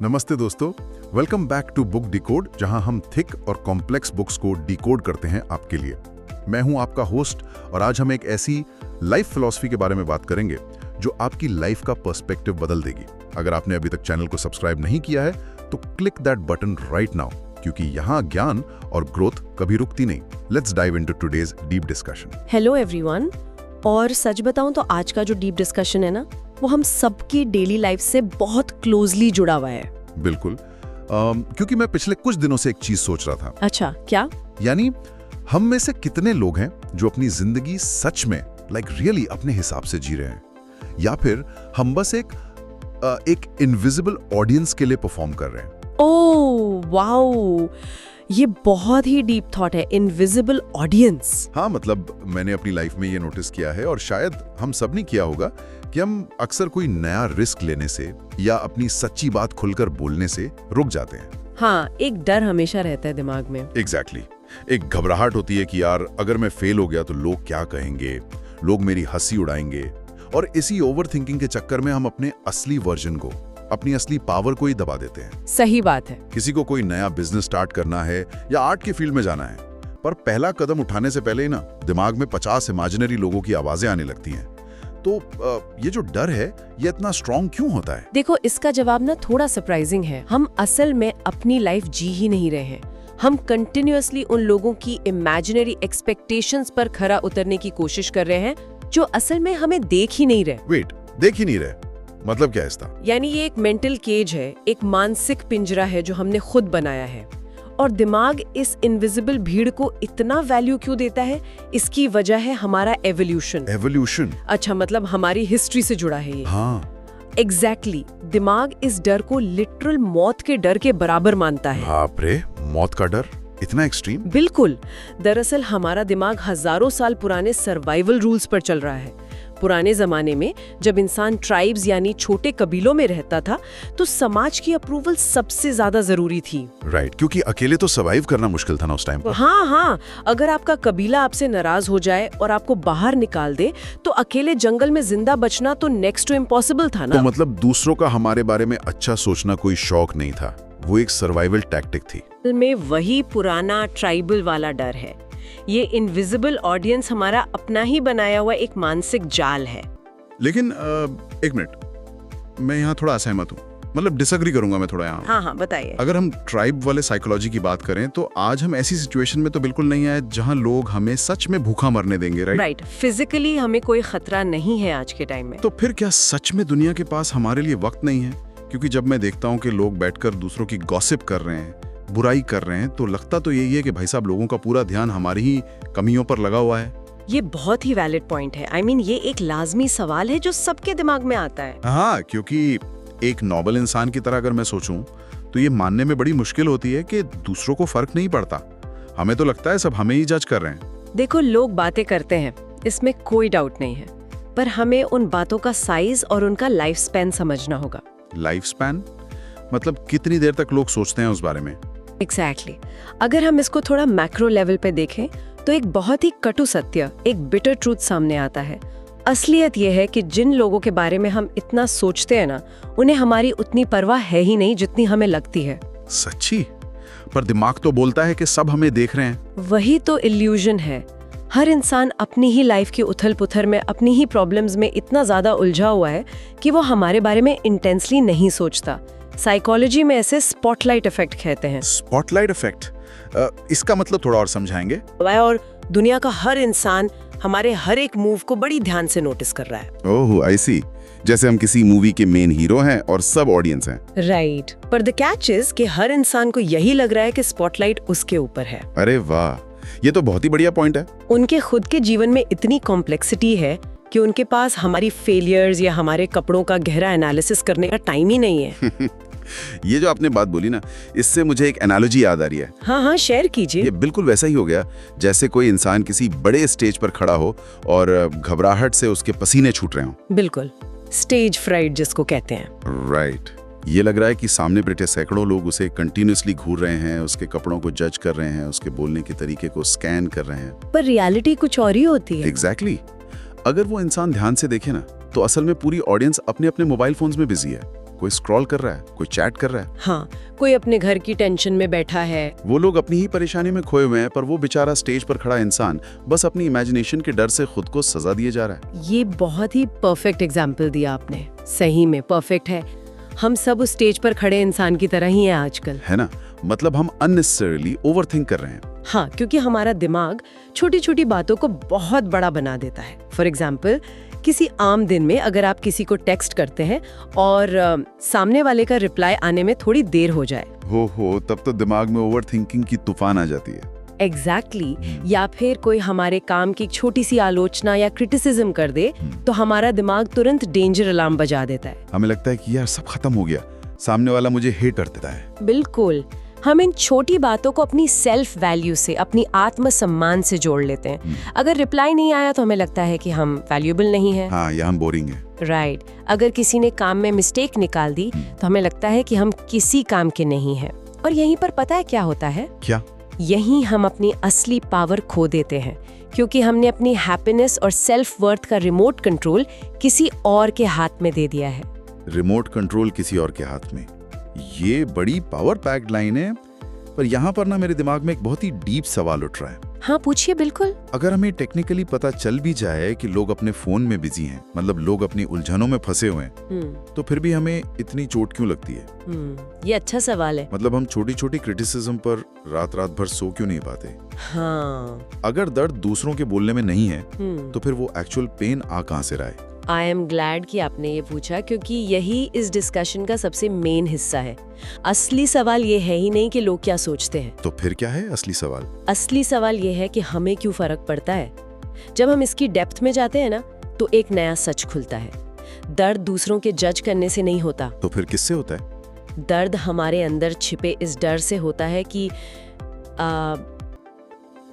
नमस्ते दोस्तों, welcome back to book decode, जहां हम थिक और कॉम्प्लेक्स बुक्स को डिकोड करते हैं आपके लिए। मैं हूं आपका होस्ट और आज हम एक ऐसी लाइफ फिलॉसफी के बारे में बात करेंगे जो आपकी लाइफ का पर्सपेक्टिव बदल देगी। अगर आपने अभी तक चैनल को सब्सक्राइब नहीं किया है तो click that button right now, क्योंकि यहाँ ज्ञान और ग्रोथ कभी रुकती नहीं। Let's dive into today's deep discussion. Hello everyone. और सच बताऊं तो आज का जो डीप डिस्कशन है ना, वो हम सबकी डेली लाइफ से बहुत क्लोजली जुड़ा हुआ है। बिल्कुल, क्योंकि मैं पिछले कुछ दिनों से एक चीज सोच रहा था। अच्छा, क्या? यानी हम में से कितने लोग हैं जो अपनी जिंदगी सच में रियली अपने हिसाब से जी रहे हैं, या फिर हम बस एक इनविजिबल ऑडियंस के लिए परफॉर्म कर रहे हैं। ओह वाओ, ये बहुत ही डीप थॉट है, इनविजिबल ऑडियंस। हाँ, मतलब मैंने अपनी लाइफ में ये नोटिस किया है, और शायद हम सब ने किया होगा कि हम अक्सर कोई नया रिस्क लेने से या अपनी सच्ची बात खुलकर बोलने से रुक जाते हैं। हाँ, एक डर हमेशा रहता है दिमाग में। एग्जैक्टली। एक घबराहट होती है कि यार अगर मैं फेल हो गया तो लोग क्या कहेंगे, लोग मेरी हंसी उड़ाएंगे। और इसी ओवर थिंकिंग के चक्कर में हम अपने असली वर्जन को, अपनी असली पावर को ही दबा देते हैं। सही बात है। किसी को कोई नया बिजनेस स्टार्ट करना है या आर्ट की फील्ड में जाना है, पर पहला कदम उठाने से पहले ही ना दिमाग में 50 इमेजिनरी लोगों की आवाजें आने लगती हैं। तो ये जो डर है, ये इतना स्ट्रॉन्ग क्यों होता है? देखो, इसका जवाब ना थोड़ा सरप्राइजिंग है। हम असल में अपनी लाइफ जी ही नहीं रहे हैं। हम कंटिन्यूअसली उन लोगों की इमेजिनरी एक्सपेक्टेशंस पर खरा उतरने की कोशिश कर रहे हैं जो असल में हमें देख ही नहीं रहे। वेट, देख ही नहीं रहे मतलब क्या है इसका? यानी ये एक मेंटल केज है, एक मानसिक पिंजरा है जो हमने खुद बनाया है। और दिमाग इस इनविजिबल भीड़ को इतना वैल्यू क्यों देता है? इसकी वजह है हमारा एवोल्यूशन। एवोल्यूशन? अच्छा, मतलब हमारी हिस्ट्री से जुड़ा है ये। हाँ, एग्जैक्टली। दिमाग इस डर को लिटरल मौत के डर के बराबर मानता है। बाप रे, मौत का डर इतना एक्सट्रीम? बिल्कुल। दरअसल हमारा दिमाग हजारों साल पुराने सर्वाइवल रूल्स पर चल रहा है। पुराने जमाने में जब इंसान ट्राइब्स यानी छोटे कबीलों में रहता था, तो समाज की अप्रूवल सबसे ज्यादा जरूरी थी। राइट, क्योंकि अकेले तो सर्वाइव करना मुश्किल था ना उस टाइम पर। हाँ, अगर आपका कबीला आपसे नाराज हो जाए और आपको बाहर निकाल दे, तो अकेले जंगल में जिंदा बचना तो नेक्स्ट टू इम्पॉसिबल था ना। तो मतलब दूसरों का हमारे बारे में अच्छा सोचना कोई शौक नहीं था, वो एक सर्वाइवल टैक्टिक थी। में वही पुराना ट्राइबल वाला डर है। ये इनविजिबल ऑडियंस हमारा अपना ही बनाया हुआ एक मानसिक जाल है। लेकिन एक मिनट, मैं यहाँ थोड़ा असहमत हूँ, मतलब डिसएग्री करूंगा मैं थोड़ा यहाँ। हाँ, बताइए। अगर हम ट्राइब वाले साइकोलॉजी की बात करें तो आज हम ऐसी सिचुएशन में तो बिल्कुल नहीं आए जहाँ लोग हमें सच में भूखा मरने देंगे। राइट, फिजिकली हमें कोई खतरा नहीं है आज के टाइम में। तो फिर क्या सच में दुनिया के पास हमारे लिए वक्त नहीं है? क्योंकि जब मैं देखता हूँ कि लोग बैठकर दूसरों की गॉसिप कर रहे हैं, बुराई कर रहे हैं, तो लगता तो यही है कि भाई साहब लोगों का पूरा ध्यान हमारी ही कमियों पर लगा हुआ है। ये बहुत ही वैलिड पॉइंट है। I mean, ये एक लाजमी सवाल है जो सबके दिमाग में आता है। हाँ, क्योंकि एक नॉबल इंसान की तरह अगर मैं सोचूं तो ये मानने में बड़ी मुश्किल होती है कि दूसरों को फर्क नहीं पड़ता। हमें तो लगता है सब हमें ही जज कर रहे हैं। देखो, लोग बातें करते हैं, इसमें कोई डाउट नहीं है, पर हमें उन बातों का साइज और उनका लाइफ स्पैन समझना होगा। लाइफ स्पैन मतलब कितनी देर तक लोग सोचते हैं उस बारे में? एग्जैक्टली। अगर हम इसको थोड़ा मैक्रो लेवल पे देखें तो एक बहुत ही कटु सत्य, एक बिटर ट्रूथ सामने आता है। असलियत यह है कि जिन लोगों के बारे में हम इतना सोचते हैं ना, उन्हें हमारी उतनी परवाह है ही नहीं जितनी हमें लगती है। सच्ची? पर दिमाग तो बोलता है कि सब हमें देख रहे हैं। वही तो इल्यूजन है। हर इंसान अपनी ही लाइफ की उथल पुथल में, अपनी ही प्रॉब्लम्स में इतना ज्यादा उलझा हुआ है कि वो हमारे बारे में इंटेंसली नहीं सोचता। साइकोलॉजी में ऐसे स्पॉटलाइट इफेक्ट कहते हैं। Spotlight effect? इसका मतलब थोड़ा और समझाएंगे? और दुनिया का हर इंसान हमारे हर एक मूव को बड़ी ध्यान से नोटिस कर रहा है। ओह, आई सी। जैसे हम किसी मूवी के मेन हीरो हैं और सब ऑडियंस हैं। राइट, पर द कैच इज कि हर इंसान को यही लग रहा है कि स्पॉटलाइट उसके ऊपर है। अरे वाह, ये तो बहुत ही बढ़िया पॉइंट है। उनके खुद के जीवन में इतनी कॉम्प्लेक्सिटी है कि उनके पास हमारी फेलियर्स या हमारे कपड़ों का गहरा एनालिसिस करने का टाइम ही नहीं है। ये जो आपने बात बोली ना, इससे मुझे एक एनालॉजी याद आ रही है। हाँ, शेयर कीजिए। ये बिल्कुल वैसा ही हो गया जैसे कोई इंसान किसी बड़े स्टेज पर खड़ा हो और घबराहट से उसके पसीने छूट रहे हों। बिल्कुल, स्टेज फ्राइट जिसको कहते हैं। राइट। ये लग रहा है कि सामने बैठे सैकड़ों लोग उसे कंटिन्यूअसली घूर रहे हैं, उसके कपड़ों को जज कर रहे हैं, उसके बोलने के तरीके को स्कैन कर रहे हैं। पर रियलिटी कुछ और ही होती है। एग्जैक्टली। अगर वो इंसान ध्यान से देखे ना, तो असल में पूरी ऑडियंस अपने अपने मोबाइल फोन्स में बिजी है। कोई स्क्रॉल कर रहा है, कोई चैट कर रहा है। हाँ, कोई अपने घर की टेंशन में बैठा है। वो लोग अपनी ही परेशानी में खोए हुए हैं, पर वो बेचारा स्टेज पर खड़ा इंसान बस अपनी इमेजिनेशन के डर से खुद को सजा दिए जा रहा है। ये बहुत ही परफेक्ट एग्जाम्पल दिया आपने, सही में परफेक्ट है। हम सब उस स्टेज पर खड़े इंसान की तरह ही हैं आजकल, है ना? मतलब हम अननेसेसरीली ओवरथिंक कर रहे हैं। हाँ, क्योंकि हमारा दिमाग छोटी छोटी बातों को बहुत बड़ा बना देता है। फॉर एग्जाम्पल, किसी आम दिन में अगर आप किसी को टेक्स्ट करते हैं और सामने वाले का रिप्लाई आने में थोड़ी देर हो जाए, हो तब तो दिमाग में ओवरथिंकिंग की तूफान आ जाती है। एग्जैक्टली या फिर कोई हमारे काम की छोटी सी आलोचना या क्रिटिसिज्म कर दे तो हमारा दिमाग तुरंत डेंजर अलार्म बजा देता है। हमें लगता है कि यार सब खत्म हो गया, सामने वाला मुझे हेट कर देता है। बिल्कुल, हम इन छोटी बातों को अपनी सेल्फ वैल्यू से, अपनी आत्मसम्मान से जोड़ लेते हैं। अगर रिप्लाई नहीं आया तो हमें लगता है कि हम वैल्यूएबल नहीं हैं। हाँ, या हम बोरिंग हैं। राइट। अगर किसी ने काम में मिस्टेक निकाल दी तो हमें लगता है कि हम किसी काम के नहीं हैं। और यहीं पर पता है क्या होता है? क्या? यहीं हम अपनी असली पावर खो देते हैं, क्योंकि हमने अपनी हैप्पीनेस और सेल्फ वर्थ का रिमोट कंट्रोल किसी और के हाथ में दे दिया है। रिमोट कंट्रोल किसी और के हाथ में, ये बड़ी पावर पैक्ड लाइन है। पर यहाँ पर ना मेरे दिमाग में एक बहुत ही डीप सवाल उठ रहा है। हाँ, पूछिए। बिल्कुल। अगर हमें टेक्निकली पता चल भी जाए कि लोग अपने फोन में बिजी हैं, मतलब लोग अपनी उलझनों में फंसे हुए हैं, तो फिर भी हमें इतनी चोट क्यों लगती है? ये अच्छा सवाल है। मतलब हम छोटी छोटी क्रिटिसिज्म पर रात रात भर सो क्यों नहीं पाते? हाँ। अगर दर्द दूसरों के बोलने में नहीं है तो फिर वो एक्चुअल पेन आ कहां से रहा है? आई एम ग्लैड कि आपने ये पूछा, क्योंकि यही इस डिस्कशन का सबसे मेन हिस्सा है। असली सवाल ये है ही नहीं कि लोग क्या सोचते हैं। तो फिर क्या है असली सवाल? असली सवाल ये है कि हमें क्यों फर्क पड़ता है। जब हम इसकी डेप्थ में जाते हैं ना, तो एक नया सच खुलता है। दर्द दूसरों के जज करने से नहीं होता। तो फिर किससे होता है? दर्द हमारे अंदर छिपे इस डर से होता है कि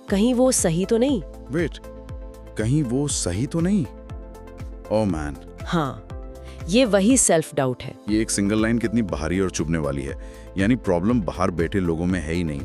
कहीं वो सही तो नहीं। वेट, कहीं वो सही तो नहीं? Oh man. हाँ, ये वही सेल्फ डाउट है। ये एक सिंगल लाइन कितनी भारी और चुभने वाली है। यानी प्रॉब्लम बाहर बैठे लोगों में है ही नहीं,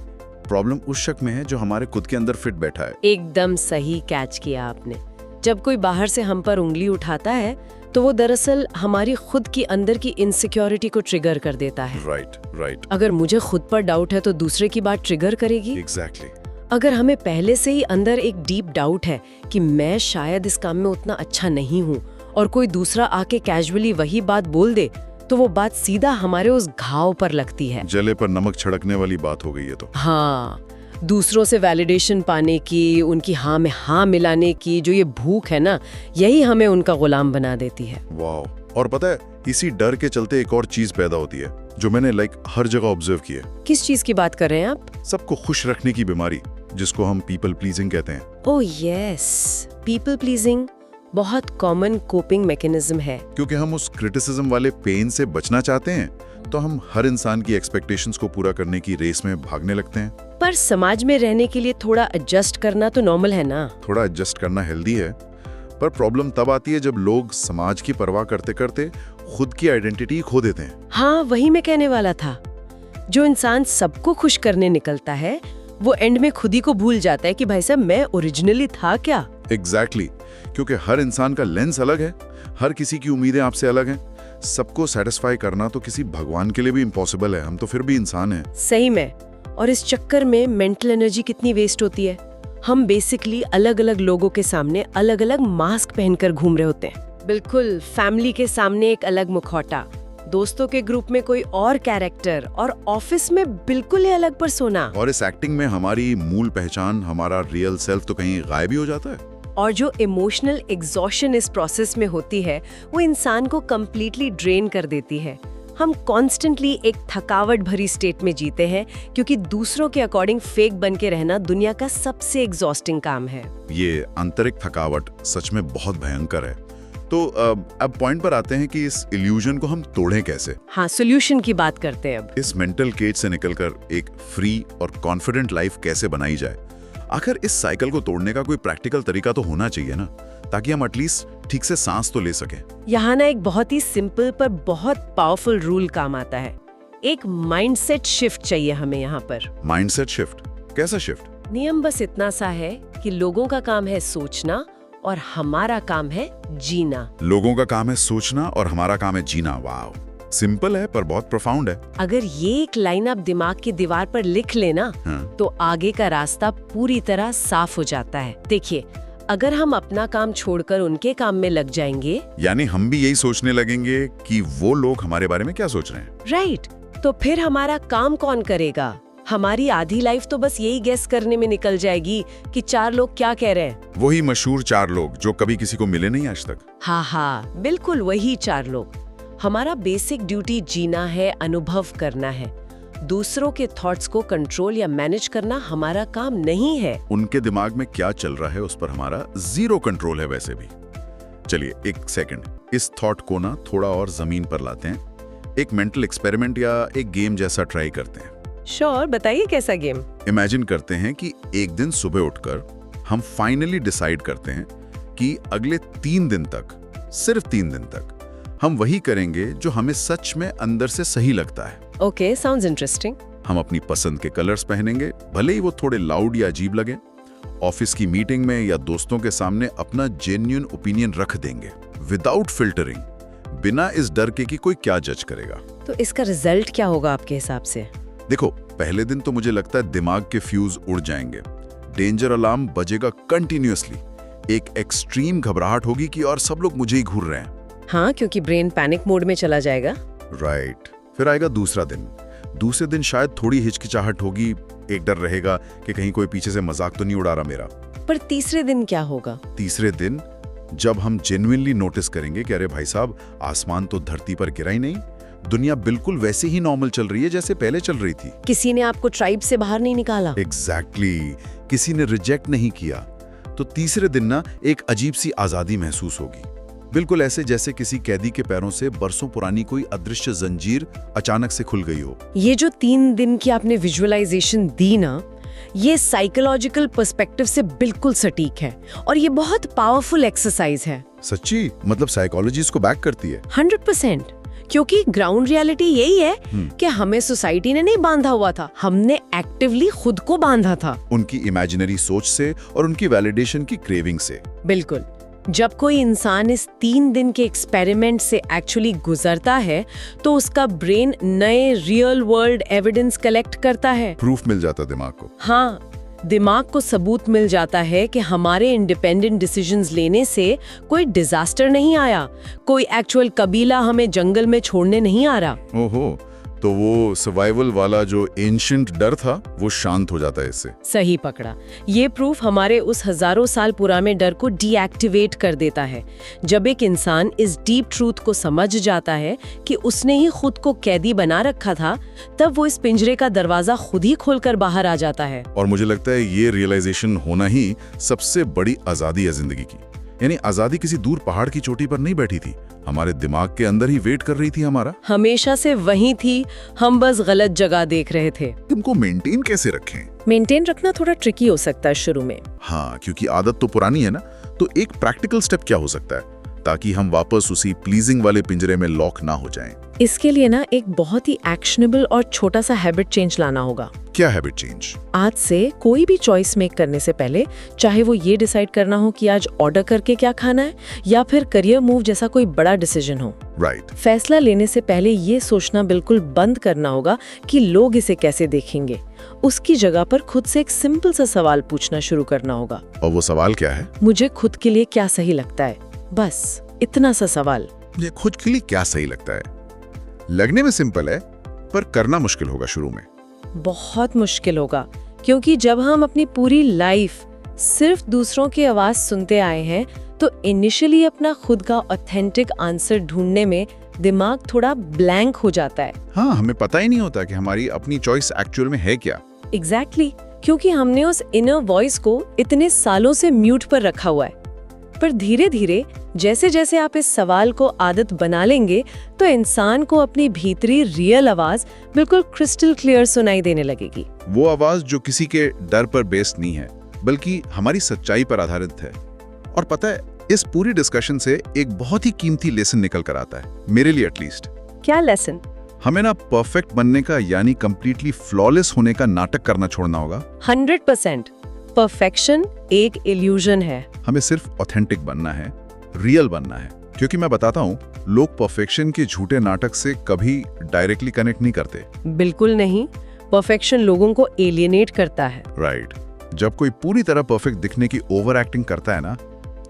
प्रॉब्लम उस शक में है जो हमारे खुद के अंदर फिट बैठा है। एकदम सही कैच किया आपने। जब कोई बाहर से हम पर उंगली उठाता है तो वो दरअसल हमारी खुद की अंदर की इनसिक्योरिटी को ट्रिगर कर देता है। राइट। अगर मुझे खुद पर डाउट है तो दूसरे की बात ट्रिगर करेगी। एग्जैक्टली। अगर हमें पहले से ही अंदर एक डीप डाउट है कि मैं शायद इस काम में उतना अच्छा नहीं हूँ, और कोई दूसरा आके कैजुअली वही बात बोल दे, तो वो बात सीधा हमारे उस घाव पर लगती है। जले पर नमक छिड़कने वाली बात हो गई है तो। हाँ, दूसरों से वैलिडेशन पाने की, उनकी हाँ में हाँ मिलाने की जो ये भूख है ना, यही हमें उनका गुलाम बना देती है। वाह। और पता है, इसी डर के चलते एक और चीज पैदा होती है जो मैंने हर जगह ऑब्जर्व की है। किस चीज की बात कर रहे हैं आप? सबको खुश रखने की बीमारी, जिसको हम पीपल प्लीजिंग कहते हैं। ओह यस, पीपल प्लीजिंग बहुत कॉमन कोपिंग मैकेनिज्म है। क्योंकि हम उस क्रिटिसिज्म वाले पेन से बचना चाहते हैं, तो हम हर इंसान की एक्सपेक्टेशंस को पूरा करने की रेस में भागने लगते हैं। पर समाज में रहने के लिए थोड़ा एडजस्ट करना तो नॉर्मल है ना। थोड़ा एडजस्ट करना हेल्दी है, पर प्रॉब्लम तब आती है जब लोग समाज की परवाह करते करते खुद की आइडेंटिटी खो देते हैं। हाँ, वही मैं कहने वाला था। जो इंसान सबको खुश करने निकलता है, वो एंड में खुद ही को भूल जाता है कि भाई साहब, मैं ओरिजिनली था क्या। एग्जैक्टली। क्योंकि हर इंसान का लेंस अलग है, हर किसी की उम्मीदें आपसे अलग हैं। सबको सेटिस्फाई करना तो किसी भगवान के लिए भी इम्पॉसिबल है। हम तो फिर भी इंसान हैं। सही में। और इस चक्कर में मेंटल एनर्जी कितनी वेस्ट होती है। हम बेसिकली अलग अलग लोगों के सामने अलग अलग मास्क पहनकर घूम रहे होते हैं। बिल्कुल, फैमिली के सामने एक अलग मुखौटा, दोस्तों के ग्रुप में कोई और कैरेक्टर, और ऑफिस में बिल्कुल ही अलग पर्सोना। और इस एक्टिंग में हमारी मूल पहचान, हमारा रियल सेल्फ तो कहीं गायब ही हो जाता है। और जो इमोशनल एग्जॉशन इस प्रोसेस में होती है, वो इंसान को कंप्लीटली ड्रेन कर देती है। हम कॉन्स्टेंटली एक थकावट भरी स्टेट में जीते हैं, क्योंकि दूसरों के अकॉर्डिंग फेक बन के रहना दुनिया का सबसे एग्जॉस्टिंग काम है। ये आंतरिक थकावट सच में बहुत भयंकर है। तो अब पॉइंट पर आते हैं कि इस इल्यूजन को हम तोड़ें कैसे। हाँ, सॉल्यूशन की बात करते हैं अब। इस मेंटल केज से निकलकर एक फ्री और कॉन्फिडेंट लाइफ कैसे बनाई जाए। आखिर इस साइकिल को तोड़ने का कोई प्रैक्टिकल तरीका तो होना चाहिए ना, ताकि हम एटलीस्ट ठीक से सांस तो ले सकें। यहाँ ना एक बहुत ही सिंपल पर बहुत पावरफुल रूल काम आता है। एक माइंडसेट शिफ्ट चाहिए हमें यहाँ पर। Mindset shift? कैसा शिफ्ट? नियम बस इतना सा है कि लोगों का काम है सोचना और हमारा काम है जीना। लोगों का काम है सोचना और हमारा काम है जीना। वाह, सिंपल है पर बहुत प्रोफाउंड है। अगर ये एक लाइन आप दिमाग की दीवार पर लिख लेना, हाँ। तो आगे का रास्ता पूरी तरह साफ हो जाता है। देखिए, अगर हम अपना काम छोड़कर उनके काम में लग जाएंगे, यानी हम भी यही सोचने लगेंगे कि वो लोग हमारे बारे में क्या सोच रहे हैं। राइट, तो फिर हमारा काम कौन करेगा? हमारी आधी लाइफ तो बस यही गेस करने में निकल जाएगी कि 4 लोग क्या कह रहे हैं। वही मशहूर 4 लोग जो कभी किसी को मिले नहीं आज तक। हाँ, बिल्कुल वही 4 लोग। हमारा बेसिक ड्यूटी जीना है, अनुभव करना है। दूसरों के थॉट्स को कंट्रोल या मैनेज करना हमारा काम नहीं है। उनके दिमाग में क्या चल रहा है उस पर हमारा 0 कंट्रोल है वैसे भी। चलिए एक सेकंड, इस थॉट को ना थोड़ा और जमीन पर लाते हैं। एक मेंटल एक्सपेरिमेंट या एक गेम जैसा ट्राई करते हैं। श्योर, बताइए कैसा गेम? इमेजिन करते हैं कि एक दिन सुबह उठकर हम फाइनली डिसाइड करते हैं कि अगले 3 दिन तक, सिर्फ 3 दिन तक हम वही करेंगे जो हमें सच में अंदर से सही लगता है। Okay, sounds interesting. हम अपनी पसंद के कलर्स पहनेंगे, भले ही वो थोड़े लाउड या अजीब लगे। ऑफिस की मीटिंग में या दोस्तों के सामने अपना जेन्युइन ओपिनियन रख देंगे, विदाउट फिल्टरिंग, बिना इस डर के कि कोई क्या जज करेगा। तो इसका रिजल्ट क्या होगा आपके हिसाब से? देखो, पहले दिन तो मुझे लगता है दिमाग के फ्यूज उड़ जाएंगे, डेंजर अलार्म बजेगा कंटिन्यूअसली, एक एक्सट्रीम घबराहट होगी कि और सब लोग मुझे ही घूर रहे हैं। हाँ, क्योंकि ब्रेन पैनिक मोड में चला जाएगा। राइट। फिर आएगा दूसरा दिन। दूसरे दिन शायद थोड़ी हिचकिचाहट होगी, एक डर रहेगा कि कहीं कोई पीछे से मजाक तो नहीं उड़ा रहा मेरा। पर तीसरे दिन क्या होगा? तीसरे दिन जब हम जेन्युइनली नोटिस करेंगे कि अरे भाई साहब, आसमान तो धरती पर गिरा ही नहीं, दुनिया बिल्कुल वैसे ही नॉर्मल चल रही है जैसे पहले चल रही थी। किसी ने आपको ट्राइब से बाहर नहीं निकाला। एग्जैक्टली, किसी ने रिजेक्ट नहीं किया। तो तीसरे दिन ना एक अजीब सी आजादी महसूस होगी, बिल्कुल ऐसे जैसे किसी कैदी के पैरों से बरसों पुरानी कोई अदृश्य जंजीर अचानक से खुल गई हो। ये जो 3 दिन की आपने विजुअलाइजेशन दी ना, ये साइकोलॉजिकल पर्सपेक्टिव से बिल्कुल सटीक है और ये बहुत पावरफुल एक्सरसाइज है। सच्ची? मतलब साइकोलॉजी इसको बैक करती है? 100%, क्योंकि ग्राउंड रियलिटी यही है कि हमें सोसाइटी ने नहीं बांधा हुआ था, हमने एक्टिवली खुद को बांधा था। उनकी इमेजिनरी सोच से और उनकी वैलिडेशन की क्रेविंग से। बिल्कुल। जब कोई इंसान इस 3 दिन के एक्सपेरिमेंट से एक्चुअली गुजरता है, तो उसका ब्रेन नए रियल वर्ल्ड एविडेंस कलेक्ट करता है। प्रूफ मिल जाता दिमाग को। हाँ, दिमाग को सबूत मिल जाता है कि हमारे इंडिपेंडेंट डिसीजंस लेने से कोई डिजास्टर नहीं आया, कोई एक्चुअल कबीला हमें जंगल में छोड़ने नहीं आ रहा। ओहो, तो वो सर्वाइवल वाला जो एंशिएंट डर था वो शांत हो जाता है इससे। सही पकड़ा। ये प्रूफ हमारे उस हजारों साल पुराने डर को डीएक्टिवेट कर देता है। जब एक इंसान इस डीप ट्रूथ को समझ जाता है कि उसने ही खुद को कैदी बना रखा था, तब वो इस पिंजरे का दरवाजा खुद ही खोलकर बाहर आ जाता है। और मुझे लगता है ये रियलाइजेशन होना ही सबसे बड़ी आजादी है जिंदगी की। यानी आजादी किसी दूर पहाड़ की चोटी पर नहीं बैठी थी, हमारे दिमाग के अंदर ही वेट कर रही थी हमारा। हमेशा से वही थी, हम बस गलत जगह देख रहे थे। तुमको मेंटेन कैसे रखें? मेंटेन रखना थोड़ा ट्रिकी हो सकता है शुरू में। हाँ, क्योंकि आदत तो पुरानी है ना। तो एक प्रैक्टिकल स्टेप क्या हो सकता है ताकि हम वापस उसी प्लीजिंग वाले पिंजरे में लॉक ना हो जाएं? इसके लिए ना एक बहुत ही एक्शनेबल और छोटा सा हैबिट चेंज लाना होगा। क्या हैबिट चेंज? आज से कोई भी चॉइस मेक करने से पहले, चाहे वो ये डिसाइड करना हो कि आज ऑर्डर करके क्या खाना है या फिर करियर मूव जैसा कोई बड़ा डिसीजन हो, राइट। फैसला लेने से पहले ये सोचना बिल्कुल बंद करना होगा कि लोग इसे कैसे देखेंगे। उसकी जगह पर खुद से एक सिंपल सा सवाल पूछना शुरू करना होगा। और वो सवाल क्या है? मुझे खुद के लिए क्या सही लगता है? बस इतना सा सवाल। ये खुद के लिए क्या सही लगता है? लगने में सिंपल है पर करना मुश्किल होगा शुरू में। बहुत मुश्किल होगा, क्योंकि जब हम अपनी पूरी लाइफ सिर्फ दूसरों की आवाज सुनते आए हैं, तो इनिशियली अपना खुद का ऑथेंटिक आंसर ढूंढने में दिमाग थोड़ा ब्लैंक हो जाता है। हाँ, हमें पता ही नहीं होता कि हमारी अपनी चॉइस एक्चुअल में है क्या। एग्जैक्टली, क्योंकि हमने उस इनर वॉइस को इतने सालों से म्यूट पर रखा हुआ है। पर धीरे धीरे जैसे जैसे आप इस सवाल को आदत बना लेंगे, तो इंसान को अपनी भीतरी रियल आवाज बिल्कुल क्रिस्टल क्लियर सुनाई देने लगेगी। वो आवाज जो किसी के डर पर बेस्ड नहीं है, बल्कि हमारी सच्चाई पर आधारित है। और पता है, इस पूरी डिस्कशन से एक बहुत ही कीमती लेसन निकल कर आता है, मेरे लिए एटलीस्ट। क्या लेसन? हमें ना परफेक्ट बनने का यानी कंप्लीटली फ्लॉलेस होने का नाटक करना छोड़ना होगा। 100%। परफेक्शन एक इल्यूजन है। हमें सिर्फ ऑथेंटिक बनना है, रियल बनना है, क्योंकि मैं बताता हूँ, लोग परफेक्शन के झूठे नाटक से कभी डायरेक्टली कनेक्ट नहीं करते। बिल्कुल नहीं। परफेक्शन लोगों को एलियनेट करता है। राइट। जब कोई पूरी तरह परफेक्ट दिखने की ओवर एक्टिंग करता है ना,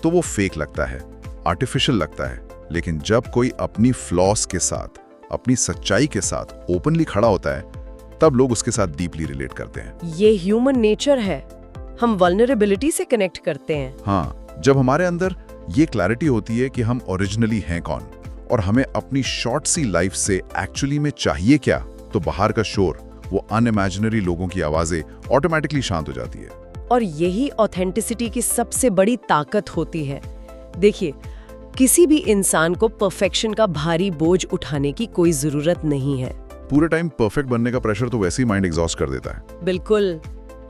तो वो फेक लगता है, आर्टिफिशियल लगता है। लेकिन जब कोई अपनी फ्लॉस के साथ, अपनी सच्चाई के साथ ओपनली खड़ा होता है, तब लोग उसके साथ डीपली रिलेट करते हैं। ये ह्यूमन नेचर है, हम वल्नरेबिलिटी से कनेक्ट करते हैं। हाँ, जब हमारे अंदर ये क्लैरिटी होती है कि हम ओरिजिनली हैं कौन और हमें अपनी शॉर्ट सी लाइफ से एक्चुअली में चाहिए क्या, तो बाहर का शोर, वो अनइमेजिनरी लोगों की आवाजें ऑटोमेटिकली शांत हो जाती है। और यही ऑथेंटिसिटी की सबसे बड़ी ताकत होती है। देखिए, किसी भी इंसान को परफेक्शन का भारी बोझ उठाने की कोई जरूरत नहीं है। पूरे टाइम परफेक्ट बनने का प्रेशर तो वैसे ही माइंड एग्जॉस्ट कर देता है। बिल्कुल।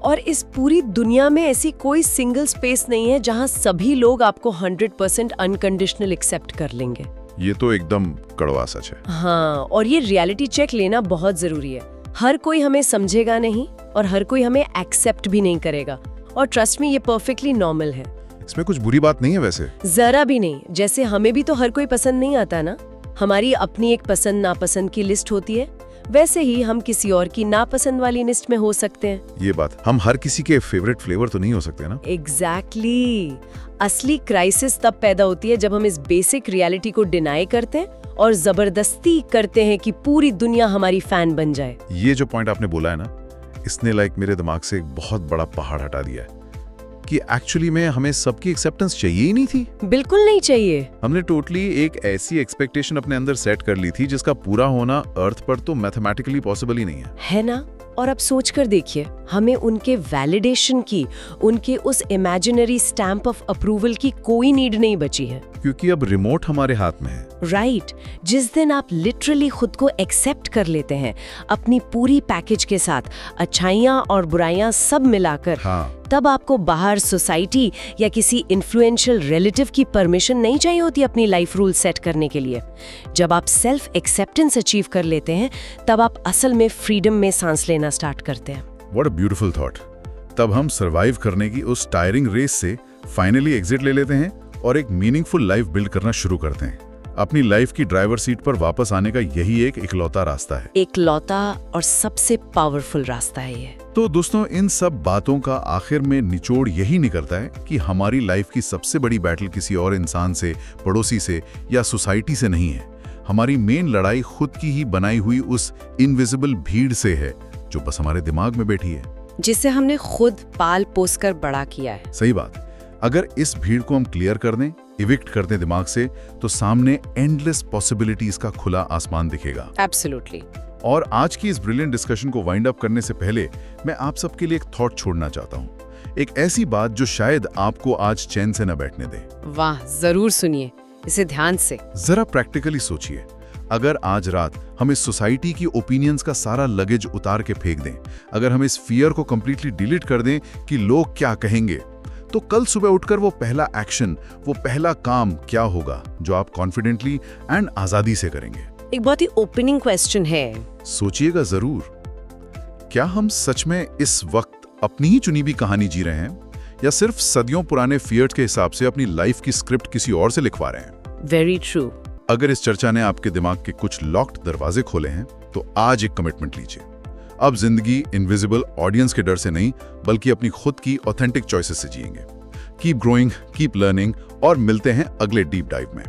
और इस पूरी दुनिया में ऐसी कोई सिंगल स्पेस नहीं है जहां सभी लोग आपको 100% अनकंडीशनल एक्सेप्ट कर लेंगे। ये तो एकदम कड़वा सच है। हाँ, और ये रियलिटी चेक लेना बहुत जरूरी है। हर कोई हमें समझेगा नहीं और हर कोई हमें एक्सेप्ट भी नहीं करेगा। और ट्रस्ट में, ये परफेक्टली नॉर्मल है। इसमें कुछ बुरी बात नहीं है वैसे। जरा भी नहीं। जैसे हमें भी तो हर कोई पसंद नहीं आता ना, हमारी अपनी एक पसंद नापसंद की लिस्ट होती है, वैसे ही हम किसी और की नापसंद वाली लिस्ट में हो सकते हैं। ये बात, हम हर किसी के फेवरेट फ्लेवर तो नहीं हो सकते ना। एग्जैक्टली। असली क्राइसिस तब पैदा होती है जब हम इस बेसिक रियलिटी को डिनाई करते हैं और जबरदस्ती करते हैं कि पूरी दुनिया हमारी फैन बन जाए। ये जो पॉइंट आपने बोला है ना, इसने मेरे दिमाग से एक बहुत बड़ा पहाड़ हटा दिया है कि एक्चुअली में हमें सबकी एक्सेप्टेंस चाहिए ही नहीं थी। बिल्कुल नहीं चाहिए। हमने टोटली एक ऐसी एक्सपेक्टेशन अपने अंदर सेट कर ली थी जिसका पूरा होना अर्थ पर तो मैथमेटिकली पॉसिबल ही नहीं है ना? और अब सोच कर देखिए, हमें उनके वैलिडेशन की, उनके उस इमेजिनरी स्टैंप ऑफ अप्रूवल की कोई नीड नहीं बची है। क्योंकि अब रिमोट हमारे हाथ में है। राइट। जिस दिन आप लिटरली खुद को एक्सेप्ट कर लेते हैं अपनी पूरी पैकेज के साथ, अच्छाइयाँ और बुराइयाँ सब मिलाकर, हाँ। तब आपको बाहर सोसाइटी या किसी इन्फ्लुएंशियल रिलेटिव की परमिशन नहीं चाहिए होती अपनी लाइफ रूल सेट करने के लिए। जब आप सेल्फ एक्सेप्टेंस अचीव कर लेते हैं, तब आप असल में फ्रीडम में सांस लेना स्टार्ट करते हैं। What a beautiful thought. तब हम सरवाइव करने की उस टायरिंग रेस से फाइनली एग्जिट ले लेते हैं और एक मीनिंगफुल लाइफ बिल्ड करना शुरू करते हैं। अपनी लाइफ की ड्राइवर सीट पर वापस आने का यही एक इकलौता रास्ता है। इकलौता और सबसे पावरफुल रास्ता है ये। तो दोस्तों, इन सब बातों का आखिर में निचोड़ यही निकलता है कि हमारी लाइफ की सबसे बड़ी बैटल किसी और इंसान से, पड़ोसी से या सोसाइटी से नहीं है। हमारी मेन लड़ाई खुद की ही बनाई हुई उस इनविजिबल भीड़ से है जो बस हमारे दिमाग में बैठी है, जिसे हमने खुद पाल पोस कर बड़ा किया है। सही बात। अगर इस भीड़ को हम क्लियर कर दें, इविक्ट कर दें दिमाग से, तो सामने एंडलेस पॉसिबिलिटीज का खुला आसमान दिखेगा। एब्सोल्युटली। और आज की इस ब्रिलियंट डिस्कशन को वाइंड अप करने से पहले मैं आप सबके लिए एक थॉट छोड़ना चाहता हूँ। एक ऐसी बात जो शायद आपको आज चैन से न बैठने दे। वाह, जरूर सुनिए इसे ध्यान से। जरा प्रैक्टिकली सोचिए, अगर आज रात हम इस सोसाइटी की ओपिनियंस का सारा लगेज उतार के फेंक दें, अगर हम इस फियर को कंप्लीटली डिलीट कर दें कि लोग क्या कहेंगे, तो कल सुबह उठकर वो पहला एक्शन, वो पहला काम क्या होगा जो आप कॉन्फिडेंटली एंड आजादी से करेंगे? एक बहुत ही ओपनिंग क्वेश्चन है। सोचिएगा जरूर। क्या हम सच में इस वक्त अपनी ही चुनी हुई कहानी जी रहे हैं या सिर्फ सदियों पुराने फियर्स के हिसाब से अपनी लाइफ की स्क्रिप्ट किसी और से लिखवा रहे हैं? Very true. अगर इस चर्चा ने आपके दिमाग के कुछ लॉक्ड दरवाजे खोले हैं, तो आज एक कमिटमेंट लीजिए। अब जिंदगी इनविजिबल ऑडियंस के डर से नहीं, बल्कि अपनी खुद की ऑथेंटिक चॉइसेस से जिएंगे। कीप ग्रोइंग, कीप लर्निंग और मिलते हैं अगले डीप डाइव में।